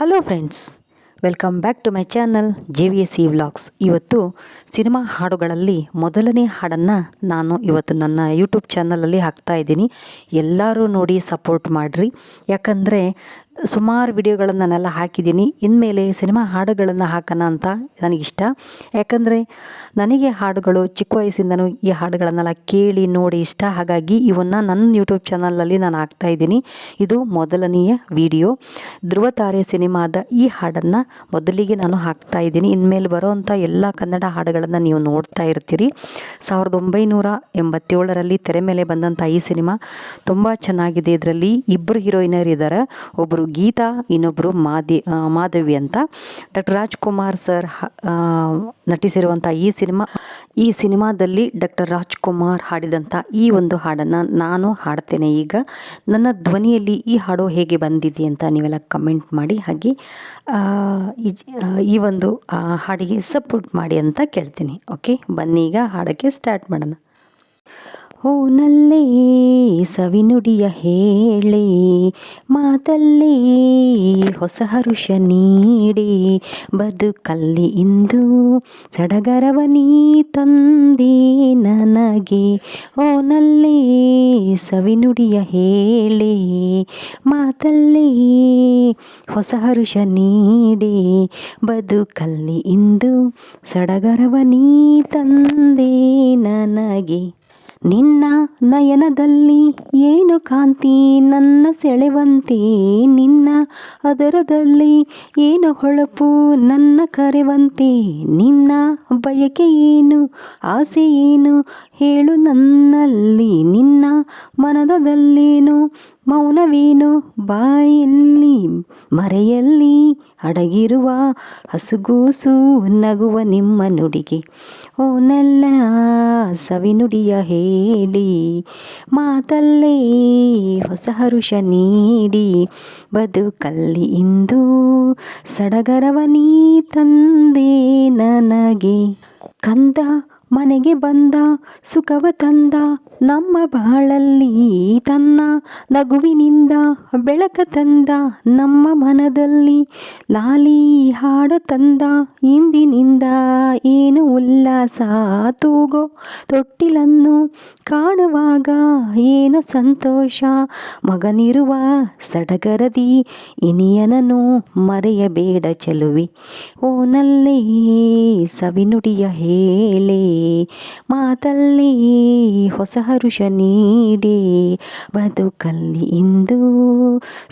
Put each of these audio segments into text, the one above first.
Hello friends, welcome back to my channel JVSE vlogs. ಇವತ್ತು cinema ಹಾಡುಗಳಲ್ಲಿ ಮೊದಲನೇ ಹಾಡನ್ನು ನಾನು ಇವತ್ತು ನನ್ನ ಯೂಟ್ಯೂಬ್ ಚಾನಲಲ್ಲಿ ಹಾಕ್ತಾ ಇದ್ದೀನಿ. ಎಲ್ಲರೂ ನೋಡಿ ಸಪೋರ್ಟ್ ಮಾಡಿರಿ. ಯಾಕಂದರೆ ಸುಮಾರು ವಿಡಿಯೋಗಳನ್ನು ನಾನೆಲ್ಲ ಹಾಕಿದ್ದೀನಿ. ಇನ್ಮೇಲೆ ಸಿನಿಮಾ ಹಾಡುಗಳನ್ನು ಹಾಕೋಣ ಅಂತ ನನಗಿಷ್ಟ. ಯಾಕಂದರೆ ನನಗೆ ಹಾಡುಗಳು ಚಿಕ್ಕ ವಯಸ್ಸಿಂದನೂ ಈ ಹಾಡುಗಳನ್ನೆಲ್ಲ ಕೇಳಿ ನೋಡಿ ಇಷ್ಟ. ಹಾಗಾಗಿ ಇವನ್ನು ನನ್ನ ಯೂಟ್ಯೂಬ್ ಚಾನಲಲ್ಲಿ ನಾನು ಹಾಕ್ತಾಯಿದ್ದೀನಿ. ಇದು ಮೊದಲನೆಯ ವಿಡಿಯೋ. ಧ್ರುವತಾರೆ ಸಿನಿಮಾದ ಈ ಹಾಡನ್ನು ಮೊದಲಿಗೆ ನಾನು ಹಾಕ್ತಾಯಿದ್ದೀನಿ. ಇನ್ಮೇಲೆ ಬರೋವಂಥ ಎಲ್ಲ ಕನ್ನಡ ಹಾಡುಗಳನ್ನು ನೀವು ನೋಡ್ತಾ ಇರ್ತೀರಿ. 1987ರಲ್ಲಿ ತೆರೆ ಮೇಲೆ ಬಂದಂಥ ಈ ಸಿನಿಮಾ ತುಂಬ ಚೆನ್ನಾಗಿದೆ. ಇದರಲ್ಲಿ ಇಬ್ಬರು ಹೀರೋಯಿನರ್ ಇದ್ದಾರೆ. ಒಬ್ಬರು ಗೀತಾ, ಇನ್ನೊಬ್ಬರು ಮಾಧವಿ ಅಂತ. ಡಾಕ್ಟರ್ ರಾಜ್ಕುಮಾರ್ ಸರ್ ನಟಿಸಿರುವಂಥ ಈ ಸಿನಿಮಾದಲ್ಲಿ ಡಾಕ್ಟರ್ ರಾಜ್ಕುಮಾರ್ ಹಾಡಿದಂಥ ಈ ಒಂದು ಹಾಡನ್ನು ನಾನು ಹಾಡ್ತೇನೆ. ಈಗ ನನ್ನ ಧ್ವನಿಯಲ್ಲಿ ಈ ಹಾಡು ಹೇಗೆ ಬಂದಿದೆ ಅಂತ ನೀವೆಲ್ಲ ಕಮೆಂಟ್ ಮಾಡಿ. ಹಾಗೆ ಈ ಒಂದು ಹಾಡಿಗೆ ಸಪೋರ್ಟ್ ಮಾಡಿ ಅಂತ ಕೇಳ್ತೀನಿ. ಓಕೆ, ಬನ್ನಿ ಈಗ ಹಾಡೋಕ್ಕೆ ಸ್ಟಾರ್ಟ್ ಮಾಡೋಣ. ಓ ನಲ್ಲೇ ಸವಿನುಡಿಯ ಹೇಳಿ, ಮಾತಲ್ಲಿ ಹೊಸ ಹರುಷ ನೀಡಿ, ಬದುಕಲ್ಲಿ ಇಂದು ಸಡಗರವ ನೀ ತಂದೆ ನನಗೆ. ಓ ನಲ್ಲೇ ಸವಿನುಡಿಯ ಹೇಳಿ, ಮಾತಲ್ಲಿ ಹೊಸ ಹರುಷ ನೀಡಿ, ಬದುಕಲ್ಲಿ ಇಂದು ಸಡಗರವ ನೀ ತಂದೆ ನನಗೆ. ನಿನ್ನ ನಯನದಲ್ಲಿ ಏನು ಕಾಂತಿ ನನ್ನ ಸೆಳೆವಂತೆ, ನಿನ್ನ ಅದರದಲ್ಲಿ ಏನು ಹೊಳಪು ನನ್ನ ಕರೆವಂತೆ. ನಿನ್ನ ಬಯಕೆ ಏನು, ಆಸೆ ಏನು ಹೇಳು ನನ್ನಲ್ಲಿ, ನಿನ್ನ ಮನದಲ್ಲೇನು ಮೌನವೇನು, ಬಾಯಲ್ಲಿ ಮರೆಯಲ್ಲಿ ಅಡಗಿರುವ ಹಸುಗೂಸು ನಗುವ ನಿಮ್ಮ ನುಡಿಗೆ. ಓ ನಲ್ಲ ಸವಿನುಡಿಯ ಹೇಳಿ, ಮಾತಲ್ಲೇ ಹೊಸ ಹರುಷ ನೀಡಿ, ಬದುಕಲ್ಲಿ ಇಂದು ಸಡಗರವ ನೀ ತಂದೆ ನನಗೆ. ಕಂದ ಮನೆಗೆ ಬಂದ ಸುಖವ ತಂದ, ನಮ್ಮ ಬಾಳಲ್ಲಿ ತನ್ನ ನಗುವಿನಿಂದ ಬೆಳಕ ತಂದ, ನಮ್ಮ ಮನದಲ್ಲಿ ಲಾಲಿ ಹಾಡ ತಂದ. ಇಂದಿನಿಂದ ಏನು ಉಲ್ಲಾಸ, ತೂಗೋ ತೊಟ್ಟಿಲನ್ನು ಕಾಣುವಾಗ ಏನು ಸಂತೋಷ, ಮಗನಿರುವ ಸಡಗರದಿ ಇನಿಯನನು ಮರೆಯಬೇಡ ಚೆಲುವೆ. ಓ ನಲ್ಲೇ ಸವಿನುಡಿಯ ಹೇಳಿ, ಮಾತಲ್ಲಿ ಹೊಸ ಹರುಷ ನೀಡಿ, ಬದುಕಲ್ಲಿ ಇಂದು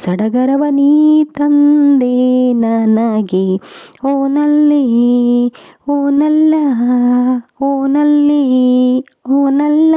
ಸಡಗರವ ನೀ ತಂದೆ ನನಗೆ. ಓ ನಲ್ಲೇ ಓ ನಲ್ಲ, ಓ ನಲ್ಲೇ ಓ ನಲ್ಲ.